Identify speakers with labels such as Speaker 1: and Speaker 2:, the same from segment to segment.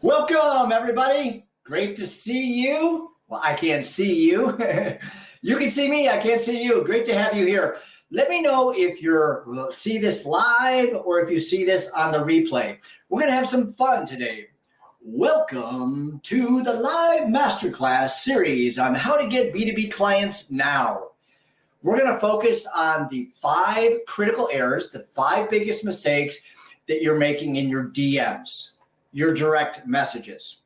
Speaker 1: Welcome, everybody. Great to see you. Well, I can't see you. You can see me. I can't see you. Great to have you here. Let me know if you see this live or if you see this on the replay. We're going to have some fun today. Welcome to the live masterclass series on how to get B2B clients now. We're going to focus on the 5 critical errors, the 5 biggest mistakes that you're making in your DMs. Your direct messages.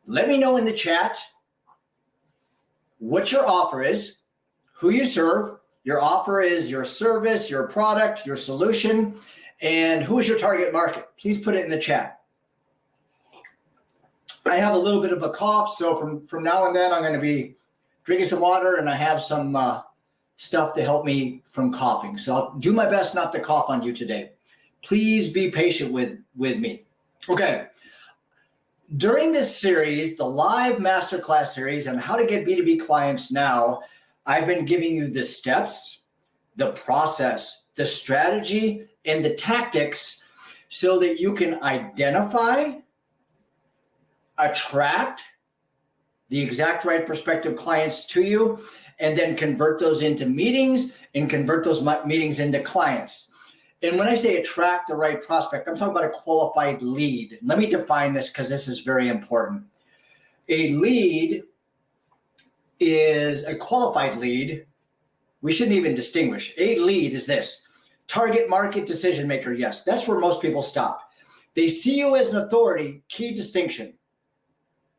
Speaker 1: Let me know in the chat what your offer is, who you serve. Your offer is your service, your product, your solution, and who is your target market. Please put it in the chat. I have a little bit of a cough, so from now and then I'm going to be drinking some water, and I have some stuff to help me from coughing. So I'll do my best not to cough on you today. Please be patient with me. Okay. During this series, the live masterclass series on how to get B2B clients now, I've been giving you the steps, the process, the strategy, and the tactics so that you can identify, attract the exact right prospective clients to you, and then convert those into meetings and convert those meetings into clients. And when I say attract the right prospect, I'm talking about a qualified lead. Let me define this because this is very important. A lead is a qualified lead. We shouldn't even distinguish. A lead is this: target market decision maker. Yes, that's where most people stop. They see you as an authority, key distinction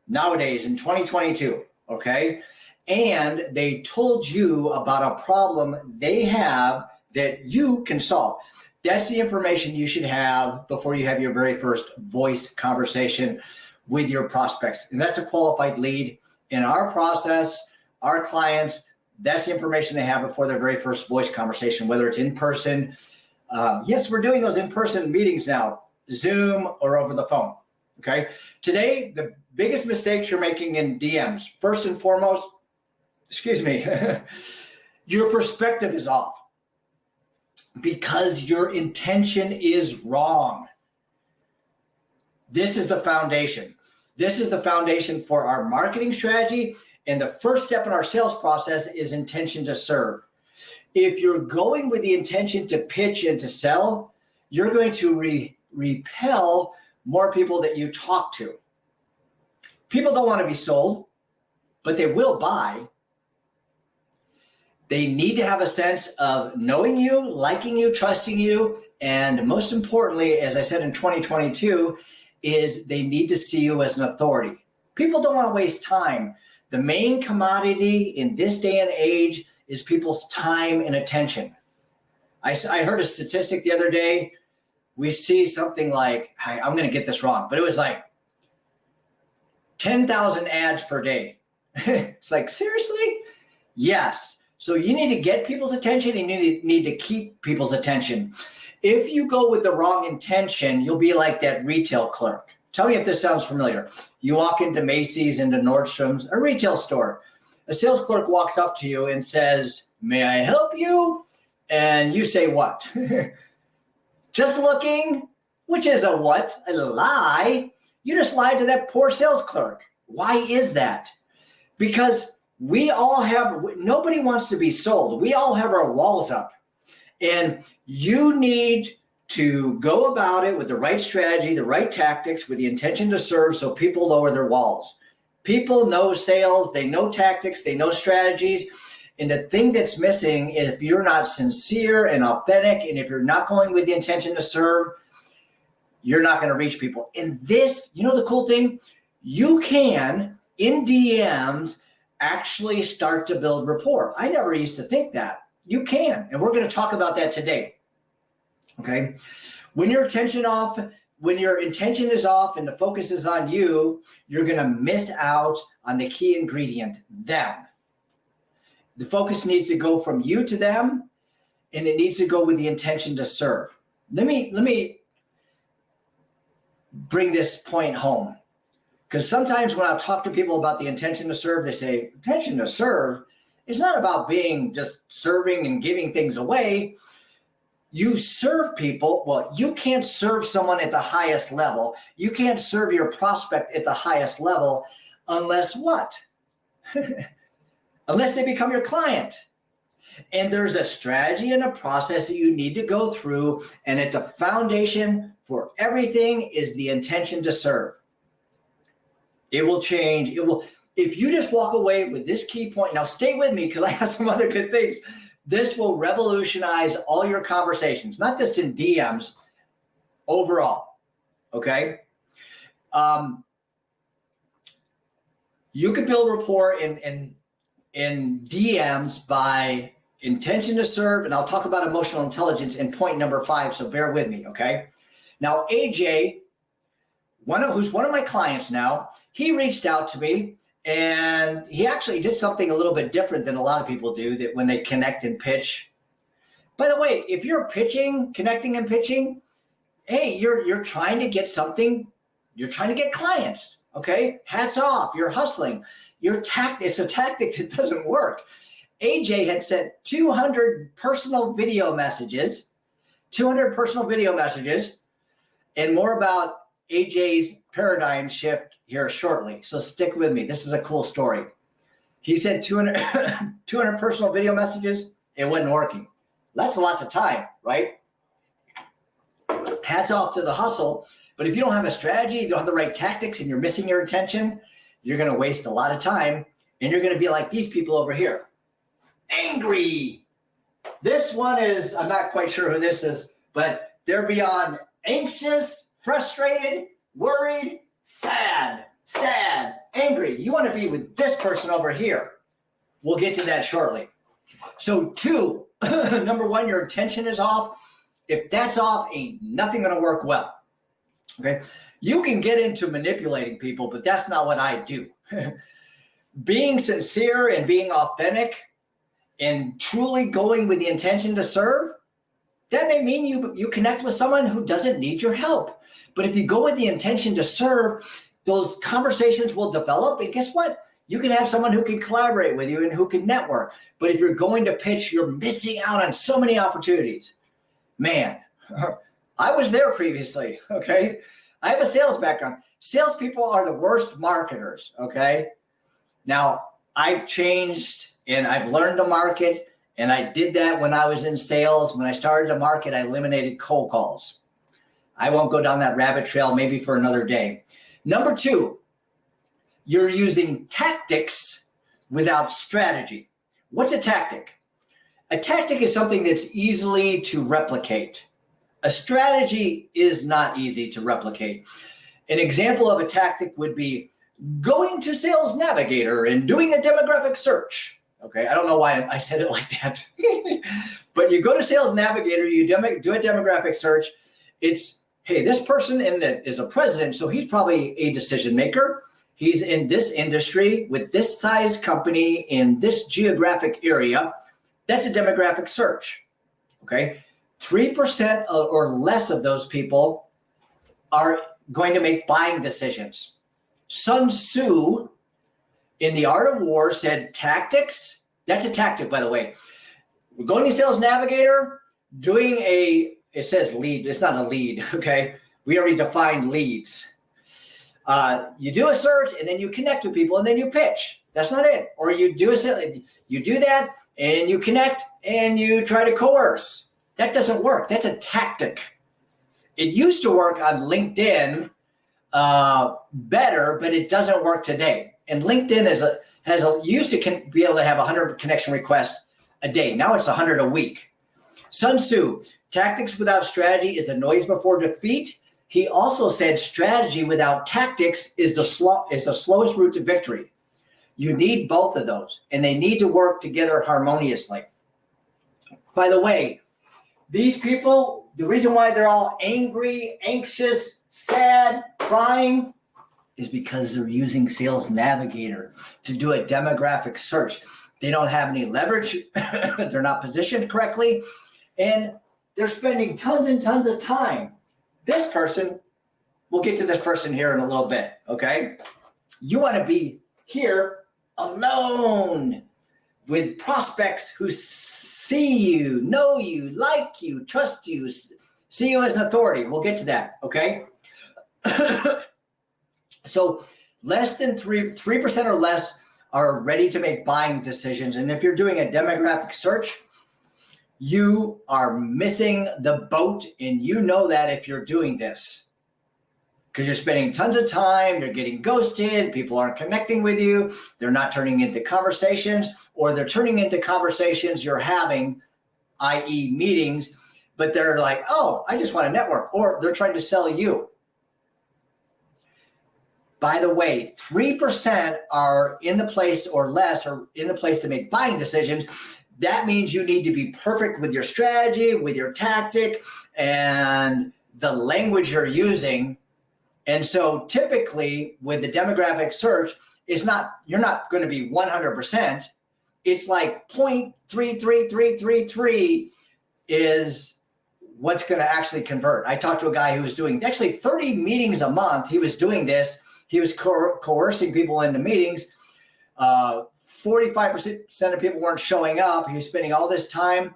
Speaker 1: nowadays in 2022, okay? And they told you about a problem they have that you can solve. That's the information you should have before you have your very first voice conversation with your prospects. And that's a qualified lead. In our process, our clients, that's the information they have before their very first voice conversation, whether it's in person. Yes, we're doing those in-person meetings now, Zoom or over the phone, okay? Today, the biggest mistakes you're making in DMs, first and foremost, your perspective is off. Because your intention is wrong. This is the foundation. This is the foundation for our marketing strategy. And the first step in our sales process is intention to serve. If you're going with the intention to pitch and to sell, you're going to repel more people that you talk to. People don't want to be sold, but they will buy. They need to have a sense of knowing you, liking you, trusting you, and most importantly, as I said in 2022, is they need to see you as an authority. People don't want to waste time. The main commodity in this day and age is people's time and attention. I heard a statistic the other day. We see something like, I'm going to get this wrong, but it was like 10,000 ads per day. It's like, seriously? Yes. So you need to get people's attention and you need to keep people's attention. If you go with the wrong intention, you'll be like that retail clerk. Tell me if this sounds familiar. You walk into Macy's, into Nordstrom's, a retail store. A sales clerk walks up to you and says, "May I help you?" And you say what? Just looking, which is a what? A lie. You just lied to that poor sales clerk. Why is that? Because nobody wants to be sold. We all have our walls up. And you need to go about it with the right strategy, the right tactics, with the intention to serve so people lower their walls. People know sales, they know tactics, they know strategies. And the thing that's missing is if you're not sincere and authentic, and if you're not going with the intention to serve, you're not going to reach people. And this, the cool thing, you can, in DMs, actually start to build rapport. I never used to think that. You can, and we're going to talk about that today. Okay? When your intention is off and the focus is on you, you're going to miss out on the key ingredient, them. The focus needs to go from you to them, and it needs to go with the intention to serve. Let me bring this point home. Because sometimes when I talk to people about the intention to serve, they say, intention to serve is not about being just serving and giving things away. You serve people. Well, you can't serve someone at the highest level. You can't serve your prospect at the highest level unless what? Unless they become your client. And there's a strategy and a process that you need to go through. And at the foundation for everything is the intention to serve. It will change. It will. If you just walk away with this key point, now stay with me because I have some other good things. This will revolutionize all your conversations, not just in DMs, overall. Okay. You can build rapport in DMs by intention to serve, and I'll talk about emotional intelligence in point number 5. So bear with me, okay? Now, AJ, who's one of my clients now, he reached out to me. And he actually did something a little bit different than a lot of people do, that when they connect and pitch. By the way, if you're pitching, connecting and pitching, hey, you're trying to get something, you're trying to get clients, okay? Hats off, you're hustling. It's a tactic that doesn't work. AJ had sent 200 personal video messages, and more about AJ's paradigm shift here shortly. So stick with me. This is a cool story. He sent 200 personal video messages. It wasn't working. That's lots of time, right? Hats off to the hustle. But if you don't have a strategy, you don't have the right tactics, and you're missing your intention, you're going to waste a lot of time. And you're going to be like these people over here. Angry. This one is, I'm not quite sure who this is, but they're beyond anxious, frustrated, worried, sad, angry. You want to be with this person over here. We'll get to that shortly. So 2, number 1, your intention is off. If that's off, ain't nothing going to work well. Okay. You can get into manipulating people, but that's not what I do. Being sincere and being authentic and truly going with the intention to serve, that may mean you connect with someone who doesn't need your help. But if you go with the intention to serve, those conversations will develop. And guess what? You can have someone who can collaborate with you and who can network. But if you're going to pitch, you're missing out on so many opportunities. Man, I was there previously, okay? I have a sales background. Salespeople are the worst marketers, okay? Now, I've changed and I've learned to market. And I did that when I was in sales. When I started to market, I eliminated cold calls. I won't go down that rabbit trail, maybe for another day. Number 2, you're using tactics without strategy. What's a tactic? A tactic is something that's easily to replicate. A strategy is not easy to replicate. An example of a tactic would be going to Sales Navigator and doing a demographic search. Okay, I don't know why I said it like that. But you go to Sales Navigator, you do a demographic search. It's, hey, this person is a president, so he's probably a decision maker. He's in this industry with this size company in this geographic area. That's a demographic search. Okay, 3% or less of those people are going to make buying decisions. Sun Tzu in The Art of War said tactics, that's a tactic, by the way. We're going to Sales Navigator, doing it says lead, it's not a lead, okay? We already defined leads. You do a search and then you connect with people and then you pitch. That's not it. Or you do that and you connect and you try to coerce. That doesn't work. That's a tactic. It used to work on LinkedIn better, but it doesn't work today. And LinkedIn used to be able to have 100 connection requests a day. Now it's 100 a week. Sun Tzu, tactics without strategy is a noise before defeat. He also said strategy without tactics is the slowest route to victory. You need both of those, and they need to work together harmoniously. By the way, these people, the reason why they're all angry, anxious, sad, crying, is because they're using Sales Navigator to do a demographic search. They don't have any leverage. They're not positioned correctly. And they're spending tons and tons of time. This person, we'll get to this person here in a little bit, okay? You want to be here alone with prospects who see you, know you, like you, trust you, see you as an authority. We'll get to that, okay? So less than 3% or less are ready to make buying decisions. And if you're doing a demographic search, you are missing the boat, and you know that if you're doing this, because you're spending tons of time, you're getting ghosted, people aren't connecting with you, they're not turning into conversations, or they're turning into conversations you're having, i.e. meetings, but they're like, oh, I just want to network, or they're trying to sell you. By the way, 3% are in the place or less are in the place to make buying decisions. That means you need to be perfect with your strategy, with your tactic, and the language you're using. And so typically with the demographic search, you're not going to be 100%. It's like 0.33333 is what's going to actually convert. I talked to a guy who was doing actually 30 meetings a month. He was doing this. He was coercing people into meetings. 45% of people weren't showing up. He was spending all this time,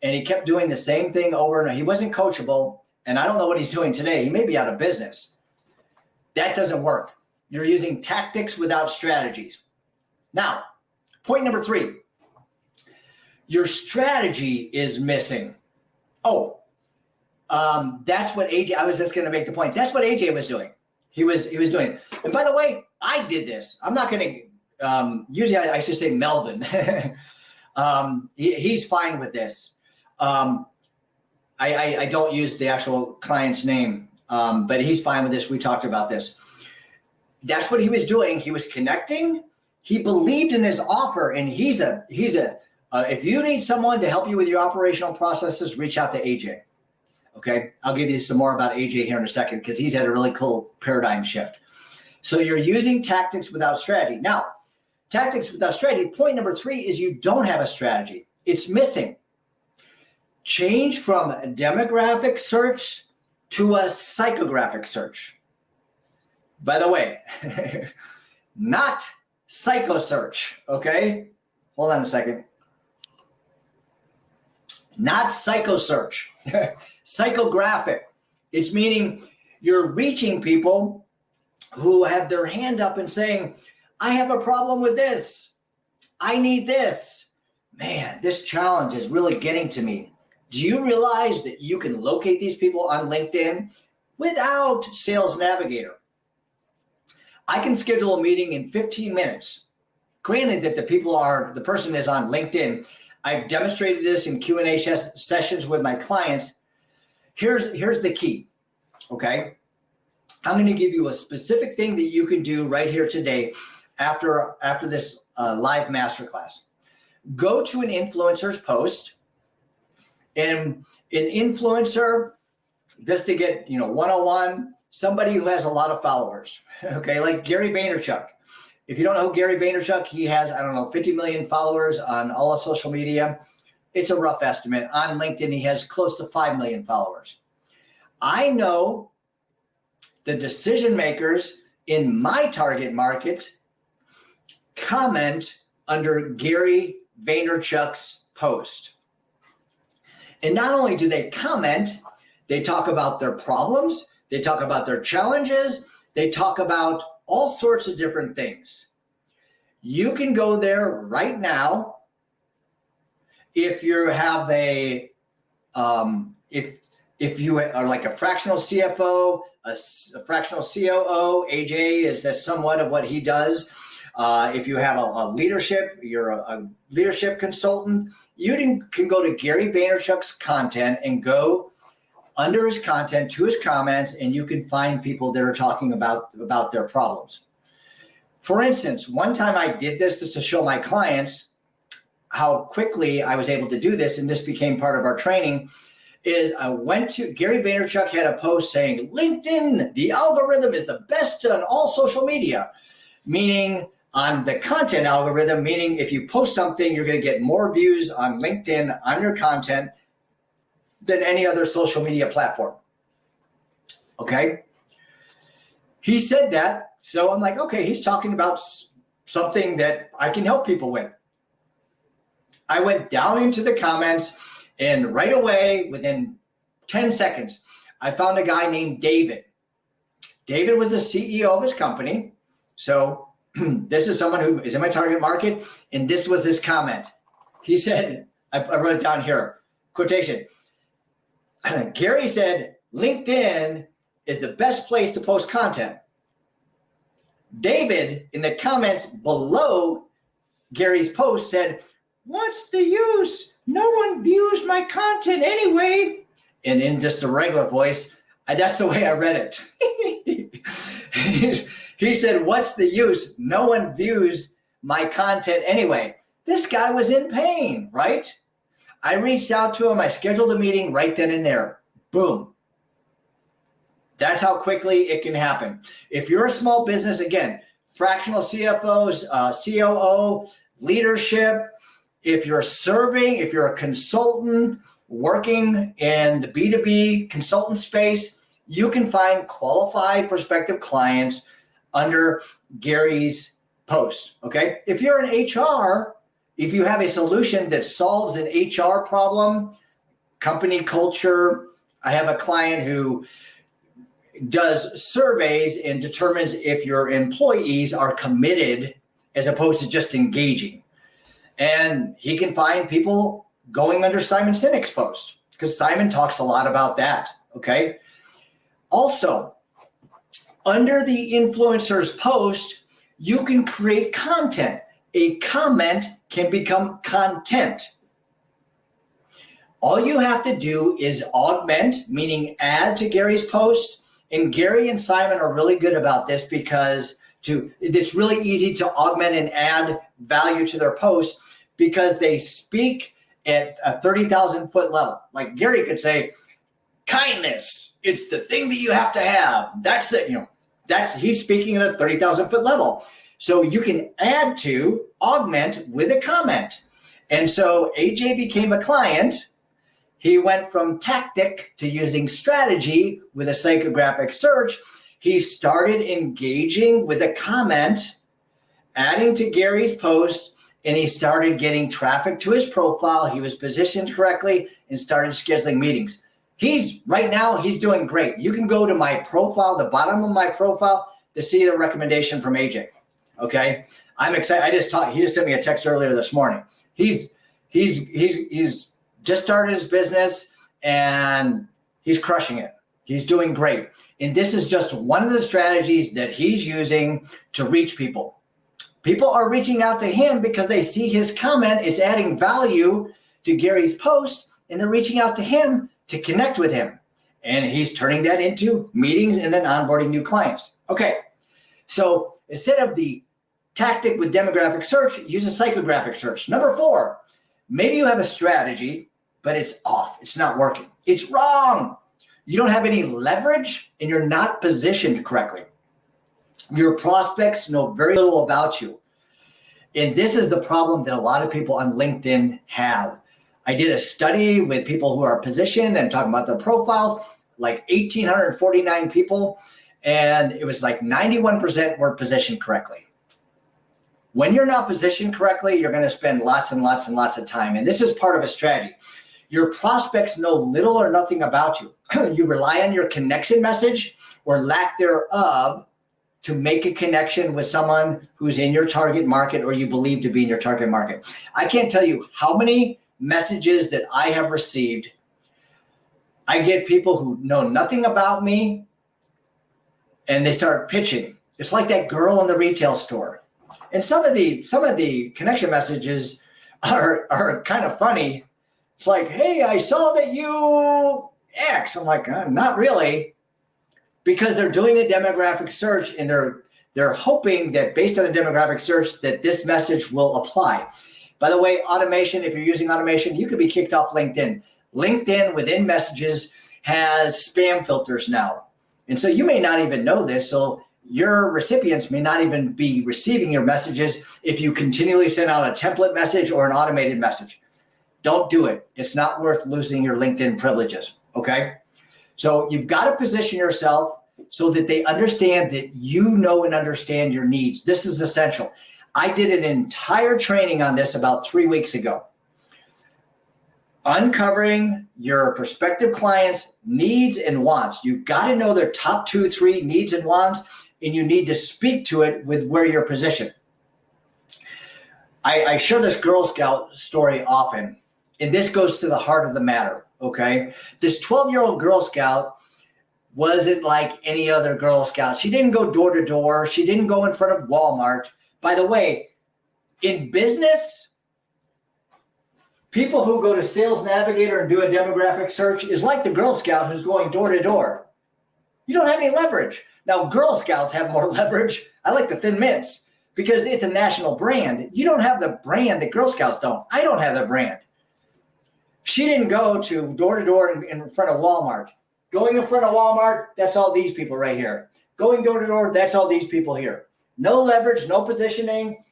Speaker 1: and he kept doing the same thing over and over. He wasn't coachable, and I don't know what he's doing today. He may be out of business. That doesn't work. You're using tactics without strategies. Now, point number 3, your strategy is missing. That's what AJ, I was just going to make the point. That's what AJ was doing. He was doing. And by the way, I did this. I'm not going to, usually I should say Melvin. He's fine with this. I don't use the actual client's name, but he's fine with this. We talked about this. That's what he was doing. He was connecting. He believed in his offer, and if you need someone to help you with your operational processes, reach out to AJ. Okay, I'll give you some more about AJ here in a second because he's had a really cool paradigm shift. So you're using tactics without strategy. Now, tactics without strategy, point number 3 is you don't have a strategy. It's missing. Change from a demographic search to a psychographic search. By the way, not psycho search, okay? Hold on a second. Not psycho search, psychographic. It's meaning you're reaching people who have their hand up and saying, I have a problem with this. I need this. Man, this challenge is really getting to me. Do you realize that you can locate these people on LinkedIn without Sales Navigator? I can schedule a meeting in 15 minutes. Granted that the person is on LinkedIn. I've demonstrated this in Q&A sessions with my clients. Here's the key, okay? I'm going to give you a specific thing that you can do right here today after this live masterclass. Go to an influencer's post, and an influencer, just to get 101, somebody who has a lot of followers, okay, like Gary Vaynerchuk. If you don't know Gary Vaynerchuk, he has, 50 million followers on all of social media. It's a rough estimate. On LinkedIn, he has close to 5 million followers. I know the decision makers in my target market comment under Gary Vaynerchuk's post. And not only do they comment, they talk about their problems, they talk about their challenges, they talk about all sorts of different things. You can go there right now if you have if you are like a fractional CFO, a fractional COO. AJ is that somewhat of what he does. If you have a leadership, you're a leadership consultant, you can go to Gary Vaynerchuk's content and go under his content to his comments, and you can find people that are talking about their problems. For instance, one time I did this just to show my clients how quickly I was able to do this, and this became part of our training, is I went to, Gary Vaynerchuk had a post saying, LinkedIn, the algorithm is the best on all social media, meaning on the content algorithm, meaning if you post something, you're going to get more views on LinkedIn on your content than any other social media platform. Okay. He said that. So I'm like, okay, he's talking about something that I can help people with. I went down into the comments, and right away, within 10 seconds, I found a guy named David. David was the CEO of his company. So this is someone who is in my target market, and this was his comment. He said, I wrote it down here, quotation. Gary said, LinkedIn is the best place to post content. David, in the comments below Gary's post, said, what's the use? No one views my content anyway. And in just a regular voice, that's the way I read it. He said, what's the use? No one views my content anyway. This guy was in pain, right? I reached out to him. I scheduled a meeting right then and there. Boom. That's how quickly it can happen. If you're a small business, again, fractional CFOs, COO, leadership, if you're serving, if you're a consultant working in the B2B consultant space, you can find qualified prospective clients under Gary's post, okay? If you're in HR, if you have a solution that solves an HR problem, company culture, I have a client who does surveys and determines if your employees are committed as opposed to just engaging. And he can find people going under Simon Sinek's post because Simon talks a lot about that, okay? Also, under the influencer's post, you can create content. A comment can become content. All you have to do is augment, meaning add to Gary's post. And Gary and Simon are really good about this because it's really easy to augment and add value to their post because they speak at a 30,000 foot level. Like Gary could say, kindness, it's the thing that you have to have. He's speaking at a 30,000 foot level. So you can add to, augment with a comment. And so AJ became a client. He went from tactic to using strategy with a psychographic search. He started engaging with a comment, adding to Gary's post, and he started getting traffic to his profile. He was positioned correctly and started scheduling meetings. Right now, he's doing great. You can go to my profile, the bottom of my profile, to see the recommendation from AJ. Okay, I'm excited. He just sent me a text earlier this morning. He's just started his business and he's crushing it. He's doing great. And this is just one of the strategies that he's using to reach people. People are reaching out to him because they see his comment. It's adding value to Gary's post, and they're reaching out to him to connect with him. And he's turning that into meetings and then onboarding new clients. Okay, so instead of the tactic with demographic search, use a psychographic search. Number 4, maybe you have a strategy, but it's off. It's not working. It's wrong. You don't have any leverage and you're not positioned correctly. Your prospects know very little about you. And this is the problem that a lot of people on LinkedIn have. I did a study with people who are positioned and talking about their profiles, like 1,849 people, and it was like 91% weren't positioned correctly. When you're not positioned correctly, you're going to spend lots and lots and lots of time. And this is part of a strategy. Your prospects know little or nothing about you. You rely on your connection message or lack thereof to make a connection with someone who's in your target market or you believe to be in your target market. I can't tell you how many messages that I have received. I get people who know nothing about me and they start pitching. It's like that girl in the retail store. And some of the connection messages are kind of funny. It's like, hey, I saw that you X. I'm like, not really. Because they're doing a demographic search and they're hoping that based on a demographic search that this message will apply. By the way, automation, if you're using automation, you could be kicked off LinkedIn. LinkedIn within messages has spam filters now. And so you may not even know this. So your recipients may not even be receiving your messages if you continually send out a template message or an automated message. Don't do it. It's not worth losing your LinkedIn privileges, okay? So you've got to position yourself so that they understand that you know and understand your needs. This is essential. I did an entire training on this about 3 weeks ago. uncovering your prospective clients' needs and wants. You've got to know their top 2, 3 needs and wants, and you need to speak to it with where you're positioned. I share this Girl Scout story often, and this goes to the heart of the matter, okay? This 12-year-old Girl Scout wasn't like any other Girl Scout. She didn't go door to door. She didn't go in front of Walmart. By the way, in business, people who go to Sales Navigator and do a demographic search is like the Girl Scout who's going door to door. You don't have any leverage. Now, Girl Scouts have more leverage. I like the Thin Mints because it's a national brand. You don't have the brand that Girl Scouts don't. I don't have the brand. She didn't go to door in front of Walmart. Going in front of Walmart, that's all these people right here. Going door to door, that's all these people here. No leverage, no positioning,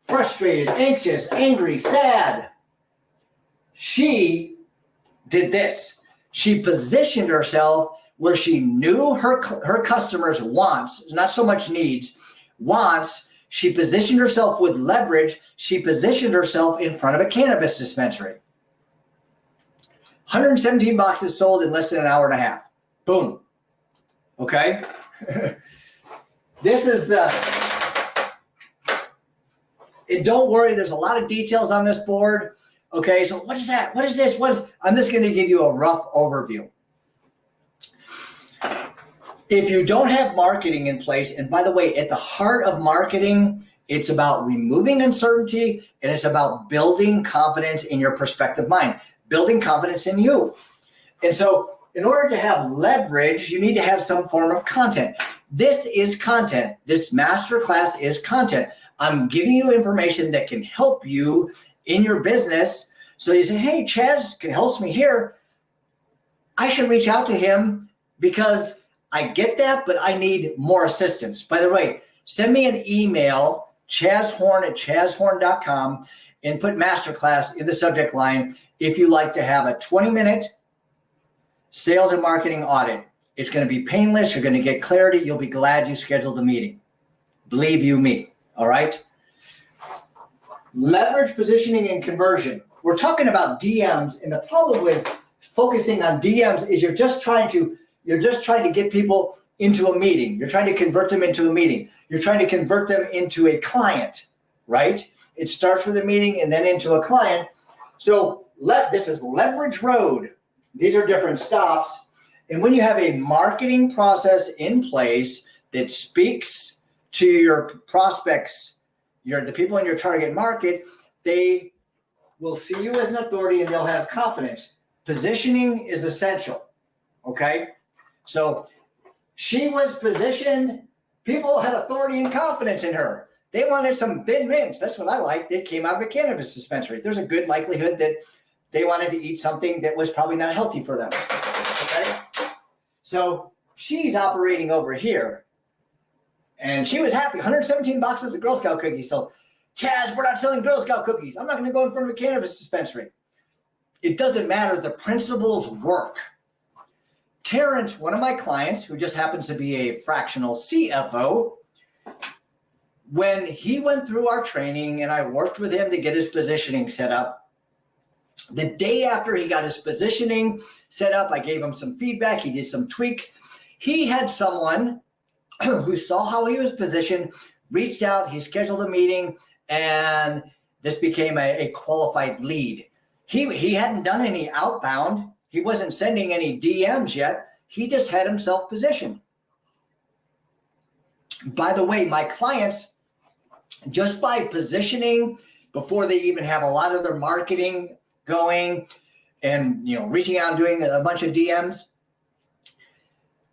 Speaker 1: frustrated, anxious, angry, sad. She did this. She positioned herself where she knew her customers' wants, not so much needs, wants. She positioned herself with leverage. She positioned herself in front of a cannabis dispensary. 117 boxes sold in less than an hour and a half. Boom. Okay. This is and don't worry, there's a lot of details on this board. Okay, so what is that? What is this? I'm just going to give you a rough overview. If you don't have marketing in place, and by the way, at the heart of marketing, it's about removing uncertainty and it's about building confidence in your prospective mind, building confidence in you. And so in order to have leverage, you need to have some form of content. This is content. This masterclass is content. I'm giving you information that can help you in your business. So you say, hey, Chaz helps me here. I should reach out to him because I get that, but I need more assistance. By the way, send me an email, chazhorn@chazhorn.com, and put masterclass in the subject line if you like to have a 20-minute sales and marketing audit. It's going to be painless. You're going to get clarity. You'll be glad you scheduled the meeting. Believe you me. All right. Leverage, positioning, and conversion. We're talking about DMs, and the problem with focusing on DMs is you're just trying to get people into a meeting. You're trying to convert them into a meeting. You're trying to convert them into a client, right? It starts with a meeting and then into a client. So this is leverage road. These are different stops. And when you have a marketing process in place that speaks to your prospects, the people in your target market, they will see you as an authority and they'll have confidence. Positioning is essential. Okay? So she was positioned. People had authority and confidence in her. They wanted some Thin Mints. That's what I like. They came out of a cannabis dispensary. There's a good likelihood that they wanted to eat something that was probably not healthy for them. Okay? So she's operating over here. And she was happy. 117 boxes of Girl Scout cookies. So, Chaz, we're not selling Girl Scout cookies. I'm not going to go in front of a cannabis dispensary. It doesn't matter. The principles work. Terrence, one of my clients, who just happens to be a fractional CFO, when he went through our training and I worked with him to get his positioning set up, the day after he got his positioning set up, I gave him some feedback. He did some tweaks. He had someone who saw how he was positioned, reached out, he scheduled a meeting, and this became a qualified lead. He hadn't done any outbound. He wasn't sending any DMs yet. He just had himself positioned. By the way, my clients, just by positioning before they even have a lot of their marketing going and reaching out and doing a bunch of DMs,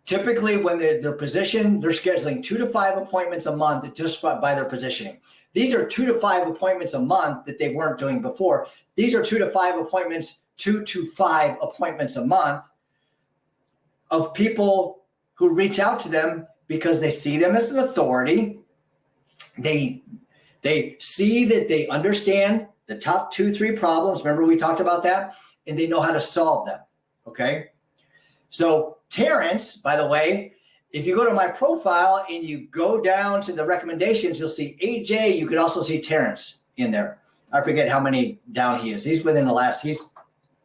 Speaker 1: typically when they're positioned, they're scheduling 2 to 5 appointments a month just by their positioning. These are 2 to 5 appointments a month that they weren't doing before. These are 2 to 5 appointments a month of people who reach out to them because they see them as an authority. They see that they understand the top 2, 3 problems. Remember we talked about that? And they know how to solve them. Okay. So Terrence, by the way, if you go to my profile and you go down to the recommendations, you'll see AJ. You could also see Terrence in there. I forget how many down he is. He's within the last,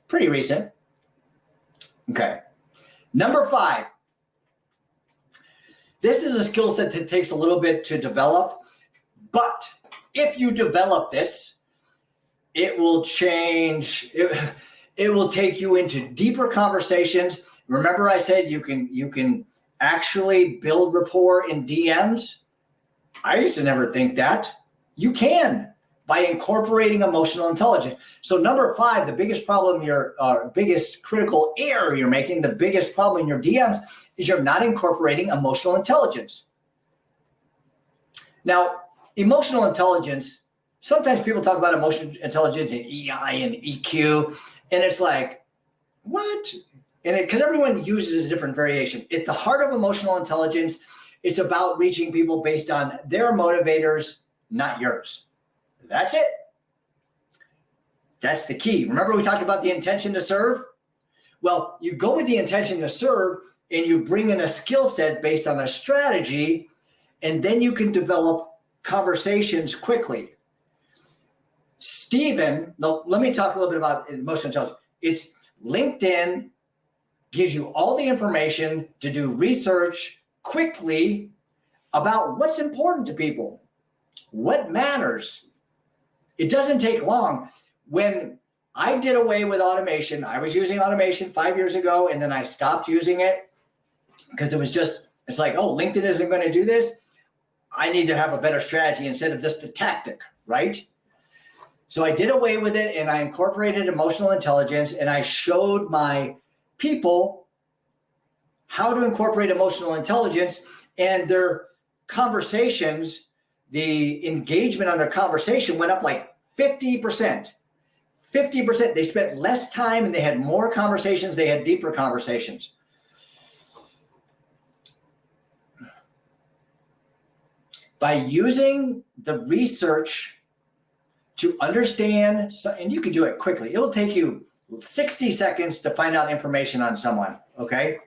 Speaker 1: Pretty recent. Okay. Number 5. This is a skill set that takes a little bit to develop, but if you develop this, it will change. It will take you into deeper conversations. Remember I said you can actually build rapport in DMs? I used to never think that. You can, by incorporating emotional intelligence. So number 5, the biggest problem, biggest critical error you're making, the biggest problem in your DMs is you're not incorporating emotional intelligence. Now, emotional intelligence, sometimes people talk about emotional intelligence and EI and EQ, and it's like, what? And because everyone uses a different variation. At the heart of emotional intelligence, it's about reaching people based on their motivators, not yours. That's it. That's the key. Remember we talked about the intention to serve? Well, you go with the intention to serve and you bring in a skill set based on a strategy, and then you can develop conversations quickly. Stephen, let me talk a little bit about emotional intelligence. It's LinkedIn gives you all the information to do research quickly about what's important to people, what matters. It doesn't take long. When I did away with automation, I was using automation 5 years ago, and then I stopped using it because it's like, oh, LinkedIn isn't going to do this. I need to have a better strategy instead of just the tactic, right? So I did away with it, and I incorporated emotional intelligence, and I showed my people how to incorporate emotional intelligence, and their conversations, the engagement on their conversation went up like 50%. 50%. They spent less time and they had more conversations. They had deeper conversations. By using the research to understand, and you can do it quickly. It will take you 60 seconds to find out information on someone, okay?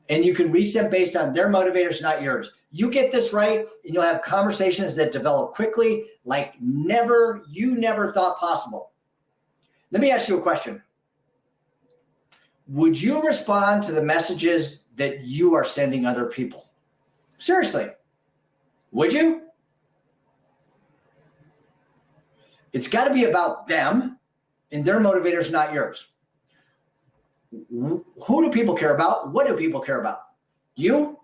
Speaker 1: And you can reach them based on their motivators, not yours. You get this right, and you'll have conversations that develop quickly like you never thought possible. Let me ask you a question. Would you respond to the messages that you are sending other people? Seriously, would you? It's got to be about them and their motivators, not yours. Who do people care about? What do people care about? You?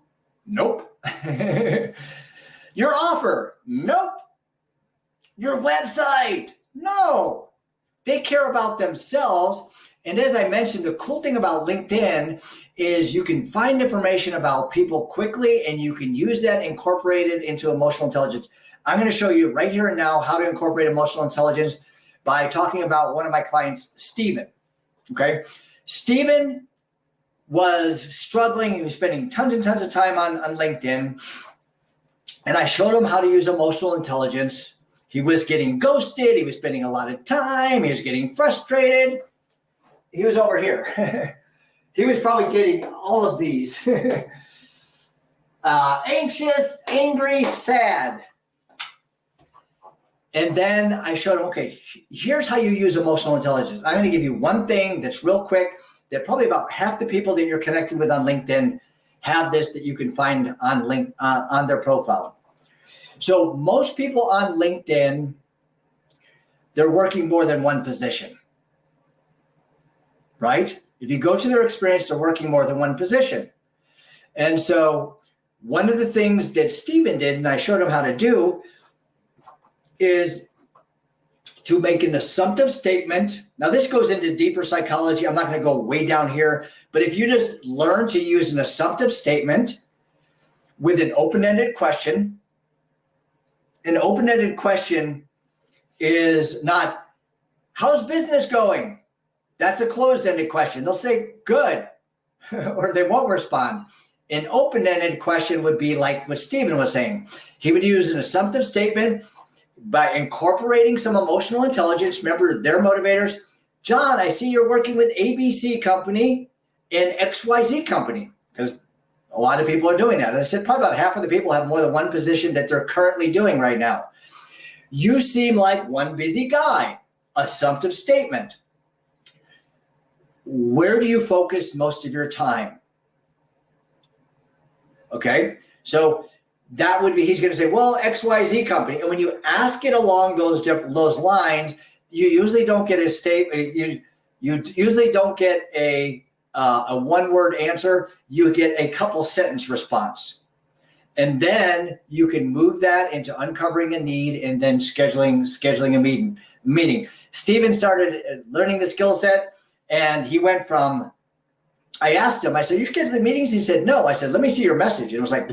Speaker 1: Nope. Your offer? Nope. Your website? No. They care about themselves. And as I mentioned, the cool thing about LinkedIn is you can find information about people quickly, and you can use that, incorporate it into emotional intelligence. I'm going to show you right here and now how to incorporate emotional intelligence by talking about one of my clients, Stephen. Okay. Stephen was struggling. He was spending tons and tons of time on LinkedIn. And I showed him how to use emotional intelligence. He was getting ghosted. He was spending a lot of time. He was getting frustrated. He was over here. He was probably getting all of these. Anxious, angry, sad. And then I showed him, okay, here's how you use emotional intelligence. I'm going to give you one thing that's real quick that probably about half the people that you're connected with on LinkedIn have this that you can find on their profile. So most people on LinkedIn, they're working more than one position, right? If you go to their experience, they're working more than one position. And so one of the things that Stephen did, and I showed him how to do, is to make an assumptive statement. Now, this goes into deeper psychology. I'm not going to go way down here, but if you just learn to use an assumptive statement with an open-ended question, an open-ended question is not, how's business going? That's a closed-ended question. They'll say, good, or they won't respond. An open-ended question would be like what Stephen was saying. He would use an assumptive statement by incorporating some emotional intelligence. Remember their motivators. John, I see you're working with ABC company and XYZ company, because a lot of people are doing that. And I said probably about half of the people have more than one position that they're currently doing right now. You seem like one busy guy. Assumptive statement. where do you focus most of your time? Okay, so that would be, he's going to say, well, XYZ company. And when you ask it along those lines, you usually don't get a statement. You usually don't get a one-word answer. You get a couple sentence response. And then you can move that into uncovering a need and then scheduling a meeting. Steven started learning the skill set, and he went from, I asked him, I said, you schedule meetings? He said, no. I said, let me see your message. And it was like,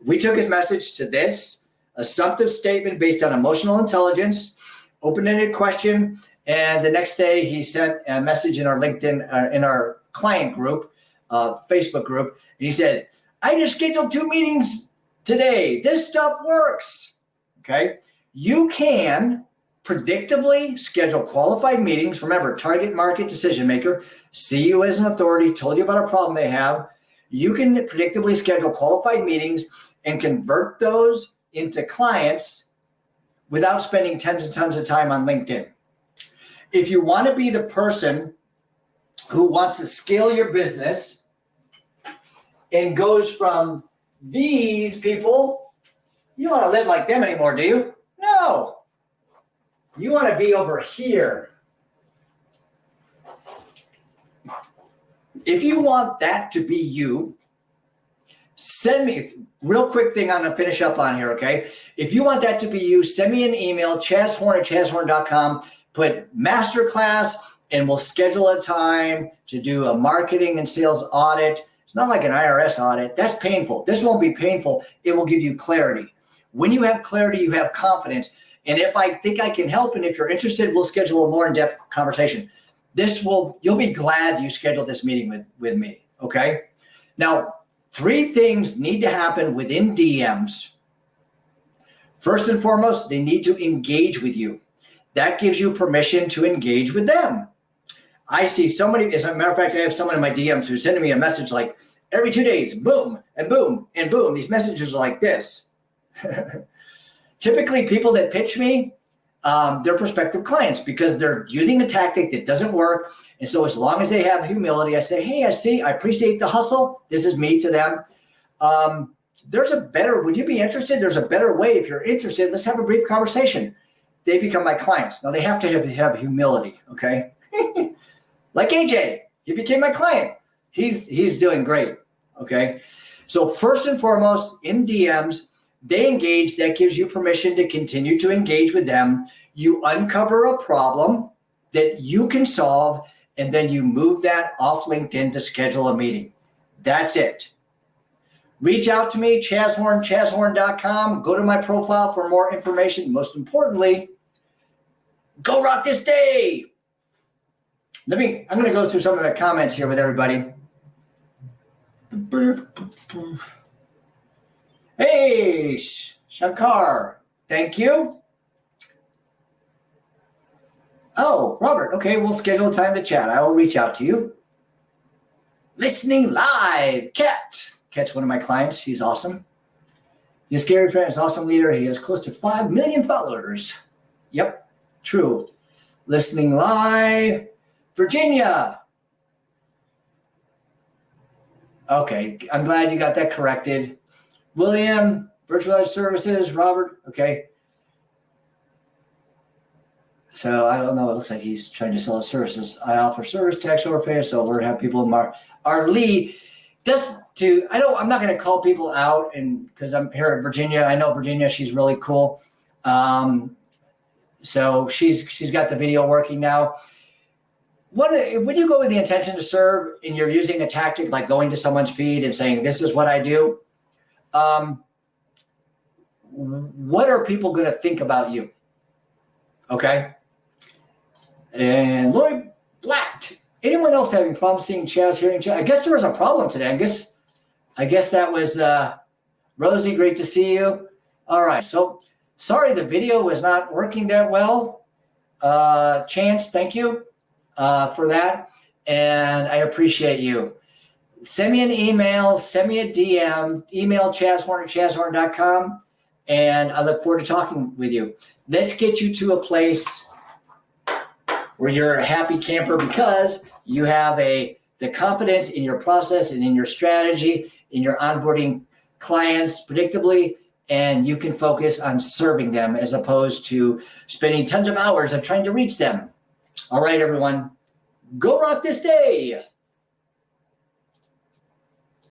Speaker 1: we took his message to this assumptive statement based on emotional intelligence, open-ended question. And the next day he sent a message in our LinkedIn, in our client group, Facebook group. And he said, I just scheduled 2 meetings today. This stuff works. Okay. You can predictably schedule qualified meetings. Remember, target market decision maker, see you as an authority, told you about a problem they have. You can predictably schedule qualified meetings and convert those into clients without spending tons and tons of time on LinkedIn. If you want to be the person who wants to scale your business and goes from these people, you don't want to live like them anymore, do you? No. You want to be over here. If you want that to be you, send me, real quick thing I'm going to finish up on here, okay? If you want that to be you, send me an email, chazhorn@chazhorn.com, put masterclass, and we'll schedule a time to do a marketing and sales audit. It's not like an IRS audit. That's painful. This won't be painful. It will give you clarity. When you have clarity, you have confidence. And if I think I can help, and if you're interested, we'll schedule a more in-depth conversation. You'll be glad you scheduled this meeting with me, okay? Now, 3 things need to happen within DMs. First and foremost, they need to engage with you. That gives you permission to engage with them. I see so many, as a matter of fact, I have someone in my DMs who's sending me a message like every 2 days, boom, and boom, and boom. These messages are like this. Typically, people that pitch me, they're prospective clients because they're using a tactic that doesn't work. And so as long as they have humility, I say, hey, I appreciate the hustle. This is me to them. Would you be interested? There's a better way. If you're interested, let's have a brief conversation. They become my clients. Now they have to have humility, okay? Like AJ, he became my client. He's doing great, okay? So first and foremost, in DMs, they engage. That gives you permission to continue to engage with them. You uncover a problem that you can solve, and then you move that off LinkedIn to schedule a meeting. That's it. Reach out to me, chazhorn.com. Go to my profile for more information. Most importantly, go rock this day. I'm going to go through some of the comments here with everybody. Hey, Shankar, thank you. Oh, Robert, okay, we'll schedule a time to chat. I will reach out to you. Listening live, Kat. Kat's one of my clients. She's awesome. He's a scary friend. He's an awesome leader. He has close to 5 million followers. Yep, true. Listening live, Virginia. Okay, I'm glad you got that corrected. William, virtualized services, Robert, okay. So I don't know, it looks like he's trying to sell his services. I offer service tax overpay, so we're have people in our lead. I'm not gonna call people out and because I'm here in Virginia. I know Virginia, she's really cool. So she's got the video working now. When you go with the intention to serve and you're using a tactic like going to someone's feed and saying, this is what I do, what are people going to think about you? Okay. And Lloyd Black, anyone else having problems seeing Chaz, hearing Chaz? I guess there was a problem today. I guess that was Rosie. Great to see you. All right. So sorry, the video was not working that well. Chance, thank you for that. And I appreciate you. Send me an email, send me a DM, email chazhorn@chazhorn.com, and I look forward to talking with you. Let's get you to a place where you're a happy camper because you have the confidence in your process and in your strategy, in your onboarding clients predictably, and you can focus on serving them as opposed to spending tons of hours of trying to reach them. All right, everyone, go rock this day.